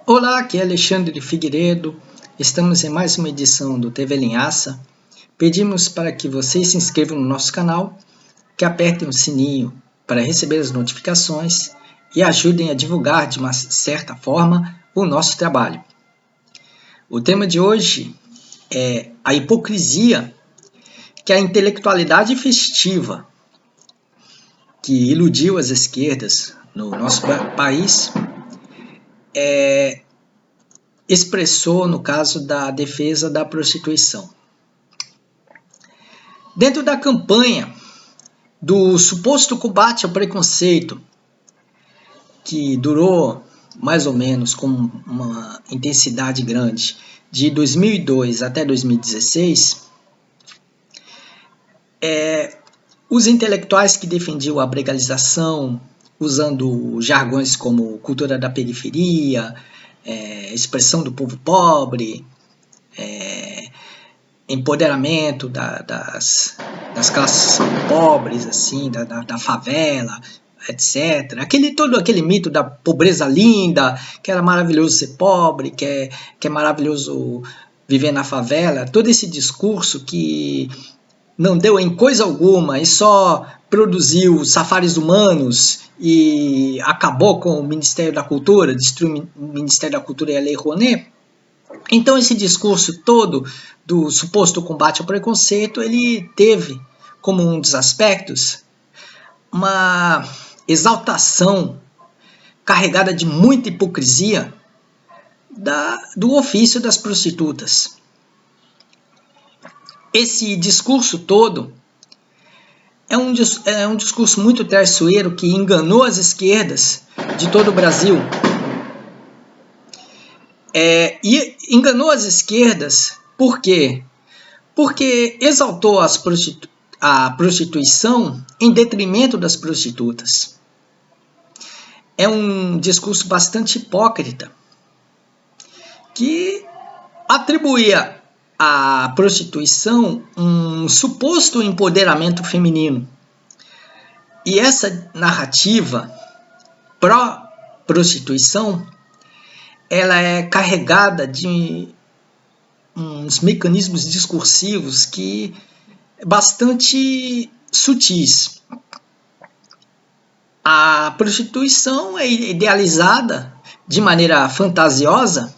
Olá, aqui é Alexandre Figueiredo. Estamos em mais uma edição do TV Linhaça. Pedimos para que vocês se inscrevam no nosso canal, que apertem o sininho para receber as notificações e ajudem a divulgar de uma certa forma o nosso trabalho. O tema de hoje é a hipocrisia que a intelectualidade festiva que iludiu as esquerdas no nosso país expressou no caso da defesa da prostituição. Dentro da campanha do suposto combate ao preconceito, que durou mais ou menos com uma intensidade grande, de 2002 até 2016, os intelectuais que defendiam a legalização, usando jargões como cultura da periferia, expressão do povo pobre, empoderamento das classes pobres, assim, da favela, etc. Todo aquele mito da pobreza linda, que era maravilhoso ser pobre, que é maravilhoso viver na favela, todo esse discurso que não deu em coisa alguma e só produziu safaris humanos e acabou com o Ministério da Cultura, destruiu o Ministério da Cultura e a Lei Rouanet. Então esse discurso todo do suposto combate ao preconceito, ele teve como um dos aspectos uma exaltação carregada de muita hipocrisia do ofício das prostitutas. Esse discurso todo é um discurso muito traiçoeiro que enganou as esquerdas de todo o Brasil. E enganou as esquerdas por quê? Porque exaltou a prostituição em detrimento das prostitutas. É um discurso bastante hipócrita que atribuía à prostituição um suposto empoderamento feminino. E essa narrativa pró-prostituição, ela é carregada de uns mecanismos discursivos que bastante sutis. A prostituição é idealizada de maneira fantasiosa,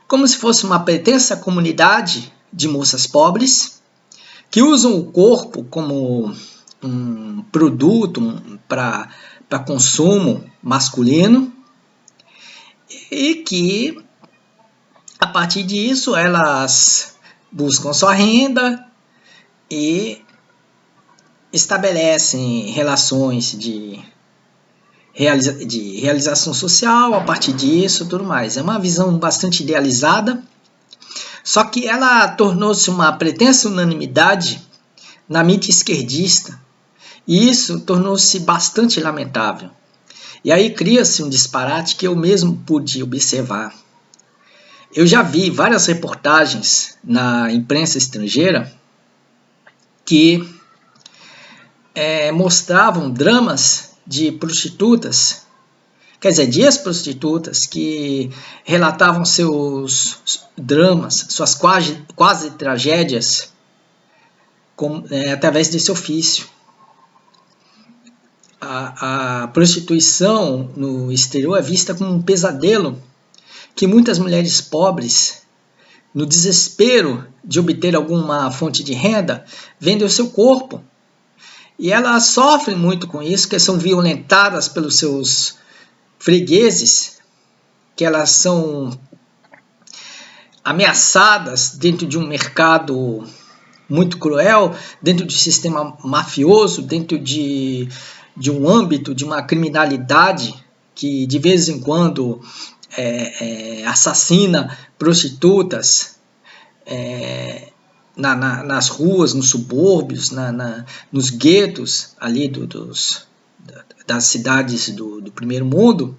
como se fosse uma pretensa comunidade de moças pobres que usam o corpo como um produto para consumo masculino e que, a partir disso, elas buscam sua renda e estabelecem relações de realização social a partir disso, tudo mais. É uma visão bastante idealizada, só que ela tornou-se uma pretensa unanimidade na mídia esquerdista, e isso tornou-se bastante lamentável. E aí cria-se um disparate que eu mesmo pude observar. Eu já vi várias reportagens na imprensa estrangeira que mostravam dramas de prostitutas, quer dizer, de ex-prostitutas que relatavam seus dramas, suas quase tragédias, através desse ofício. A prostituição no exterior é vista como um pesadelo que muitas mulheres pobres, no desespero de obter alguma fonte de renda, vendem o seu corpo. E elas sofrem muito com isso, que são violentadas pelos seus fregueses, que elas são ameaçadas dentro de um mercado muito cruel, dentro de um sistema mafioso, dentro de um âmbito de uma criminalidade que de vez em quando assassina prostitutas nas ruas, nos subúrbios, nos guetos ali das cidades do primeiro mundo.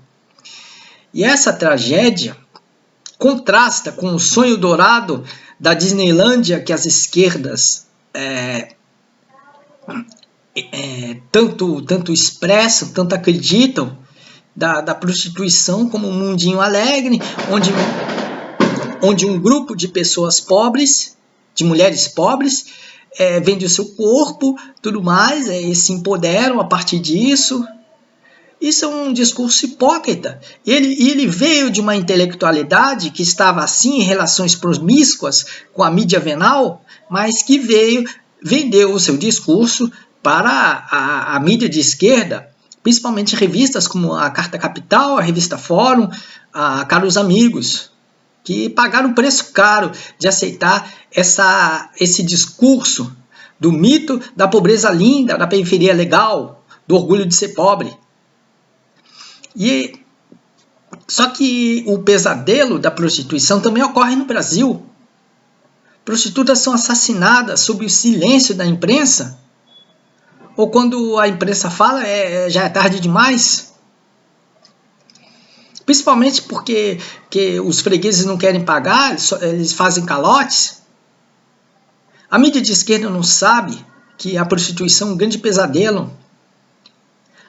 E essa tragédia contrasta com o sonho dourado da Disneylândia que as esquerdas tanto expressam, tanto acreditam, da prostituição como um mundinho alegre, onde um grupo de pessoas pobres, de mulheres pobres, vende o seu corpo, tudo mais, e se empoderam a partir disso. Isso é um discurso hipócrita. Ele veio de uma intelectualidade que estava assim em relações promíscuas com a mídia venal, mas que vendeu o seu discurso para a mídia de esquerda, principalmente revistas como a Carta Capital, a Revista Fórum, a Caros Amigos, que pagaram um preço caro de aceitar esse discurso do mito da pobreza linda, da periferia legal, do orgulho de ser pobre. Só que o pesadelo da prostituição também ocorre no Brasil. Prostitutas são assassinadas sob o silêncio da imprensa, ou quando a imprensa fala, já é tarde demais. Principalmente porque os fregueses não querem pagar, eles fazem calotes. A mídia de esquerda não sabe que a prostituição é um grande pesadelo.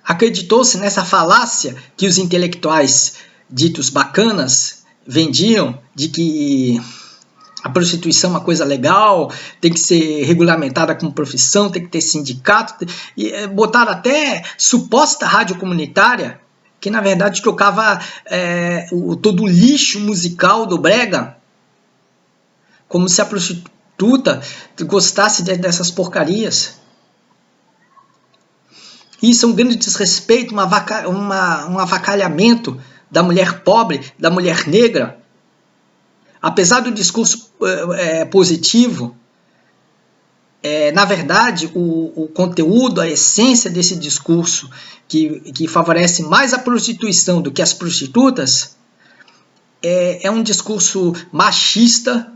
Acreditou-se nessa falácia que os intelectuais ditos bacanas vendiam, de que a prostituição é uma coisa legal, tem que ser regulamentada como profissão, tem que ter sindicato, e botaram até suposta rádio comunitária, que na verdade tocava todo o lixo musical do brega, como se a prostituta gostasse dessas porcarias. Isso é um grande desrespeito, um avacalhamento da mulher pobre, da mulher negra. Apesar do discurso positivo, na verdade, o conteúdo, a essência desse discurso que favorece mais a prostituição do que as prostitutas, é um discurso machista,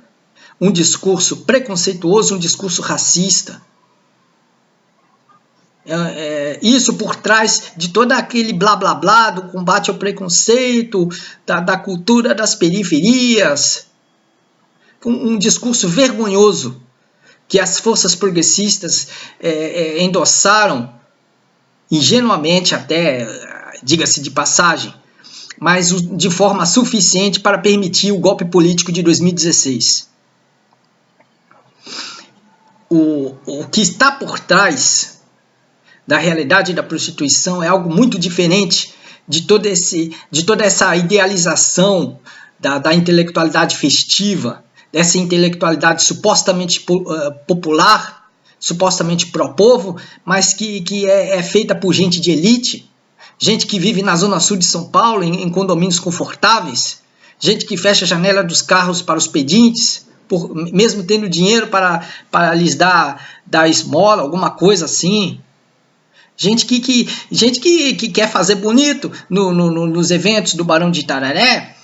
um discurso preconceituoso, um discurso racista. Isso por trás de todo aquele blá blá blá do combate ao preconceito, da cultura das periferias, um discurso vergonhoso que as forças progressistas endossaram ingenuamente até, diga-se de passagem, mas de forma suficiente para permitir o golpe político de 2016. O que está por trás da realidade da prostituição é algo muito diferente de toda essa idealização da intelectualidade festiva, dessa intelectualidade supostamente popular, supostamente pró-povo, mas que é feita por gente de elite, gente que vive na zona sul de São Paulo, em condomínios confortáveis, gente que fecha a janela dos carros para os pedintes, mesmo tendo dinheiro para lhes dar esmola, alguma coisa assim. Gente que quer fazer bonito nos eventos do Barão de Itararé,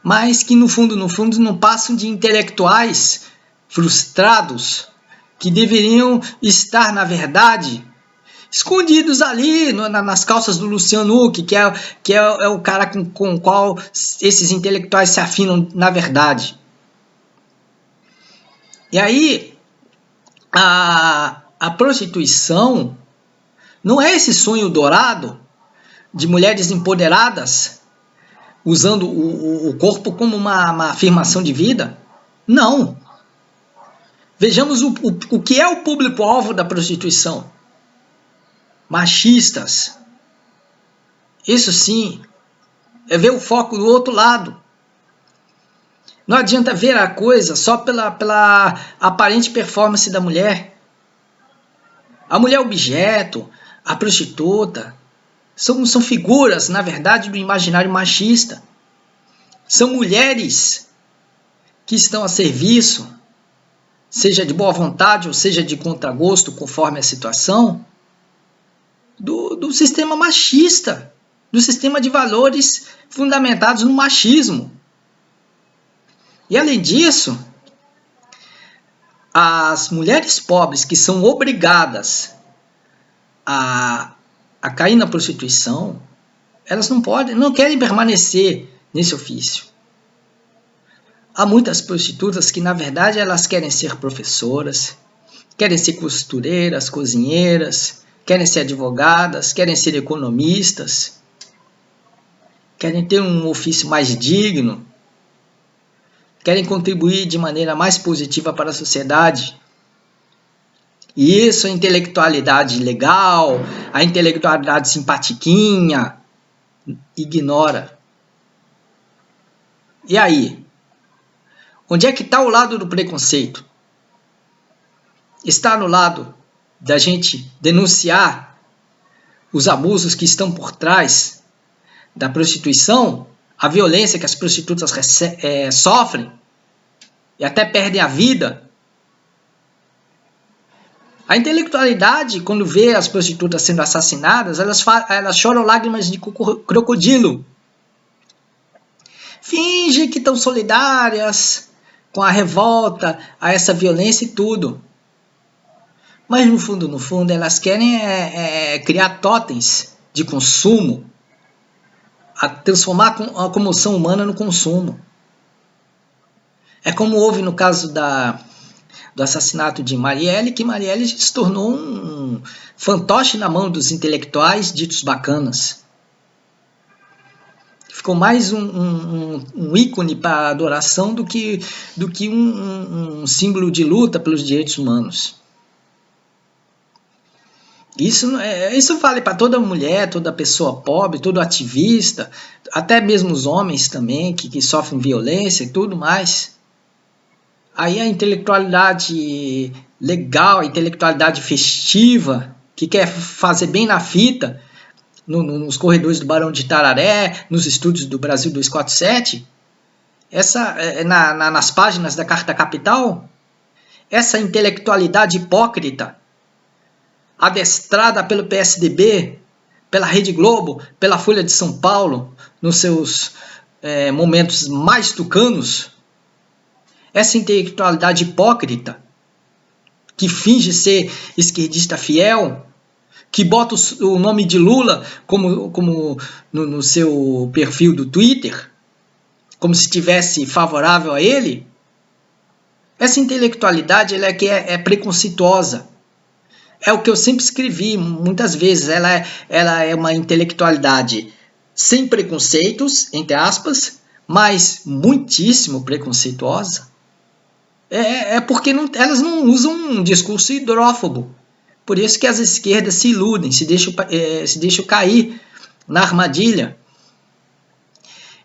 mas que no fundo não passam de intelectuais frustrados que deveriam estar, na verdade, escondidos ali nas calças do Luciano Huck, que é o cara com o qual esses intelectuais se afinam na verdade. E aí, a prostituição não é esse sonho dourado de mulheres empoderadas, usando o corpo como uma afirmação de vida? Não. Vejamos o que é o público-alvo da prostituição. Machistas. Isso sim, é ver o foco do outro lado. Não adianta ver a coisa só pela aparente performance da mulher. A mulher objeto, a prostituta, são figuras, na verdade, do imaginário machista. São mulheres que estão a serviço, seja de boa vontade ou seja de contragosto, conforme a situação, do sistema machista, do sistema de valores fundamentados no machismo. E além disso, as mulheres pobres que são obrigadas a cair na prostituição, elas não querem permanecer nesse ofício. Há muitas prostitutas que, na verdade, elas querem ser professoras, querem ser costureiras, cozinheiras, querem ser advogadas, querem ser economistas. querem ter um ofício mais digno, querem contribuir de maneira mais positiva para a sociedade. E isso, a intelectualidade legal, a intelectualidade simpatiquinha, ignora. E aí? Onde é que está o lado do preconceito? Está no lado da gente denunciar os abusos que estão por trás da prostituição, a violência que as prostitutas sofrem e até perdem a vida? A intelectualidade, quando vê as prostitutas sendo assassinadas, elas choram lágrimas de crocodilo. Finge que estão solidárias com a revolta, a essa violência e tudo. Mas no fundo, elas querem criar totens de consumo, a transformar a comoção humana no consumo. É como houve no caso do assassinato de Marielle, que Marielle se tornou um fantoche na mão dos intelectuais ditos bacanas. Ficou mais um ícone para adoração do que um símbolo de luta pelos direitos humanos. Isso vale para toda mulher, toda pessoa pobre, todo ativista, até mesmo os homens também, que sofrem violência e tudo mais. Aí a intelectualidade legal, a intelectualidade festiva, que quer fazer bem na fita, nos corredores do Barão de Itararé, nos estúdios do Brasil 247, nas páginas da Carta Capital, essa intelectualidade hipócrita, adestrada pelo PSDB, pela Rede Globo, pela Folha de São Paulo, nos seus momentos mais tucanos, essa intelectualidade hipócrita, que finge ser esquerdista fiel, que bota o nome de Lula como no seu perfil do Twitter, como se estivesse favorável a ele, essa intelectualidade é preconceituosa. É o que eu sempre escrevi muitas vezes, ela é uma intelectualidade sem preconceitos, entre aspas, mas muitíssimo preconceituosa. Porque elas não usam um discurso hidrófobo. Por isso que as esquerdas se iludem, se deixam cair na armadilha.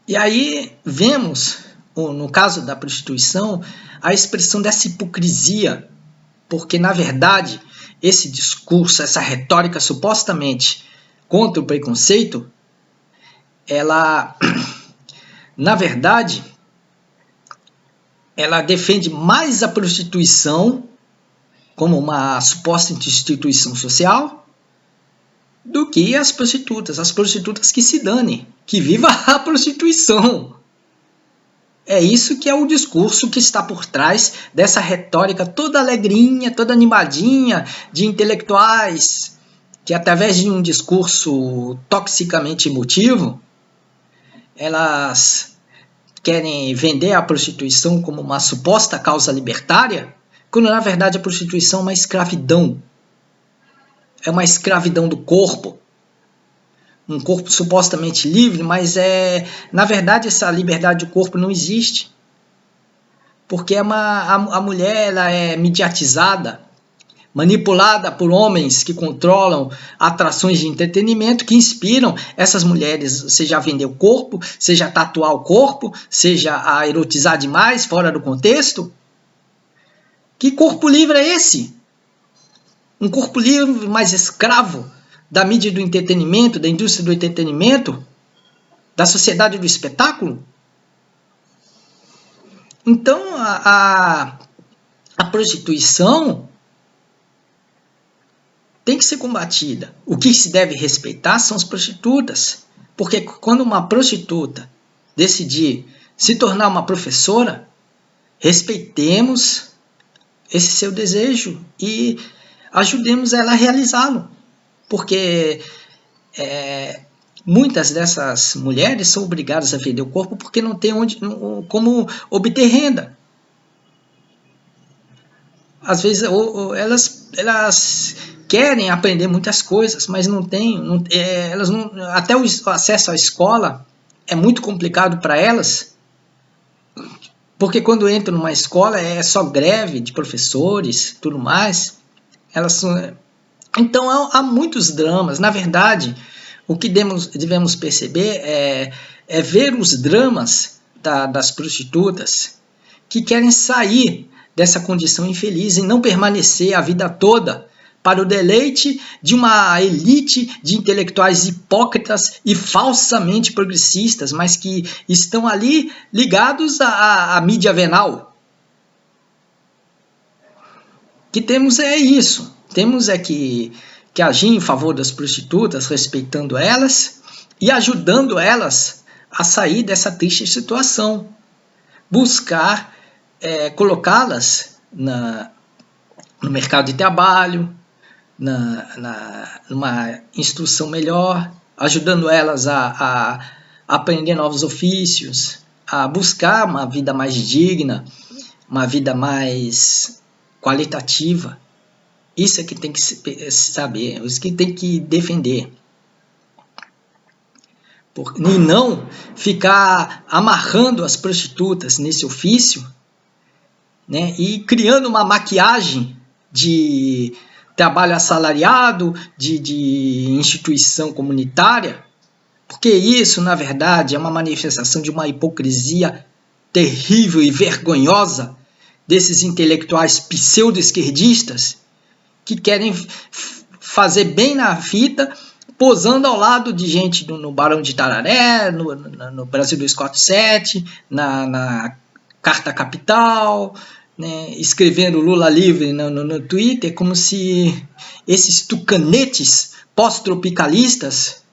E aí vemos, no caso da prostituição, a expressão dessa hipocrisia, porque na verdade esse discurso, essa retórica supostamente contra o preconceito, ela, na verdade, ela defende mais a prostituição como uma suposta instituição social do que as prostitutas que se danem, que viva a prostituição. É isso que é o discurso que está por trás dessa retórica toda alegrinha, toda animadinha de intelectuais que, através de um discurso toxicamente emotivo, elas querem vender a prostituição como uma suposta causa libertária, quando na verdade a prostituição é uma escravidão. É uma escravidão do corpo. Um corpo supostamente livre, mas na verdade essa liberdade do corpo não existe. Porque a mulher ela é mediatizada, manipulada por homens que controlam atrações de entretenimento que inspiram essas mulheres, seja a vender o corpo, seja a tatuar o corpo, seja a erotizar demais fora do contexto. Que corpo livre é esse? Um corpo livre, mais escravo da mídia do entretenimento, da indústria do entretenimento, da sociedade do espetáculo? Então, a prostituição tem que ser combatida. O que se deve respeitar são as prostitutas, porque quando uma prostituta decidir se tornar uma professora, respeitemos esse seu desejo e ajudemos ela a realizá-lo. Porque muitas dessas mulheres são obrigadas a vender o corpo porque não tem como obter renda. Às vezes elas querem aprender muitas coisas, mas não têm, até o acesso à escola é muito complicado para elas, porque quando entram numa escola é só greve de professores, tudo mais. Elas são... Então há muitos dramas. Na verdade, o que devemos perceber é ver os dramas das prostitutas que querem sair dessa condição infeliz e não permanecer a vida toda para o deleite de uma elite de intelectuais hipócritas e falsamente progressistas, mas que estão ali ligados à mídia venal. O que temos é isso. Temos que agir em favor das prostitutas, respeitando elas e ajudando elas a sair dessa triste situação. Buscar colocá-las no mercado de trabalho, numa instrução melhor, ajudando elas a aprender novos ofícios, a buscar uma vida mais digna, uma vida mais qualitativa. Isso é que tem que saber, isso que tem que defender. E não ficar amarrando as prostitutas nesse ofício, né, e criando uma maquiagem de trabalho assalariado, de instituição comunitária, porque isso, na verdade, é uma manifestação de uma hipocrisia terrível e vergonhosa desses intelectuais pseudo-esquerdistas que querem fazer bem na fita, posando ao lado de gente no Barão de Itararé, no Brasil 247, na Carta Capital, né, escrevendo Lula livre no Twitter, como se esses tucanetes pós-tropicalistas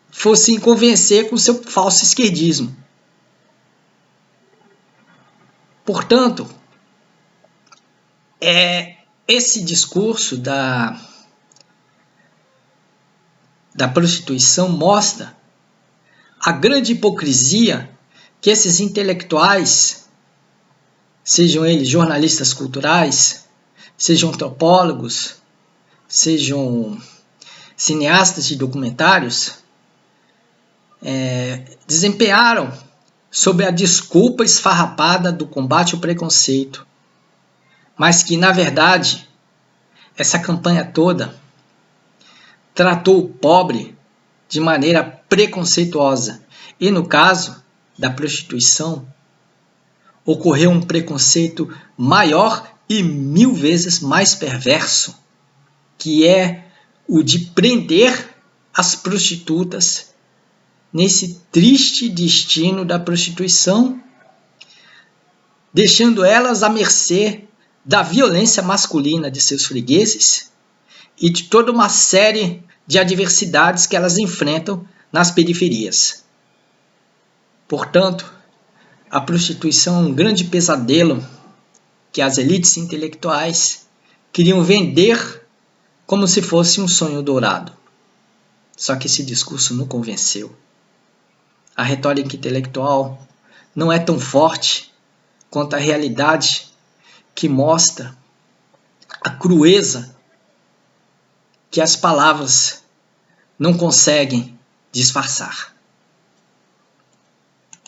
fossem convencer com seu falso esquerdismo. Portanto, esse discurso da prostituição mostra a grande hipocrisia que esses intelectuais, sejam eles jornalistas culturais, sejam antropólogos, sejam cineastas de documentários, desempenharam sob a desculpa esfarrapada do combate ao preconceito, mas que, na verdade, essa campanha toda tratou o pobre de maneira preconceituosa. E no caso da prostituição, ocorreu um preconceito maior e 1000 vezes mais perverso, que é o de prender as prostitutas nesse triste destino da prostituição, deixando elas à mercê da violência masculina de seus fregueses e de toda uma série de adversidades que elas enfrentam nas periferias. Portanto, a prostituição é um grande pesadelo que as elites intelectuais queriam vender como se fosse um sonho dourado. Só que esse discurso não convenceu. A retórica intelectual não é tão forte quanto a realidade que mostra a crueza que as palavras não conseguem disfarçar.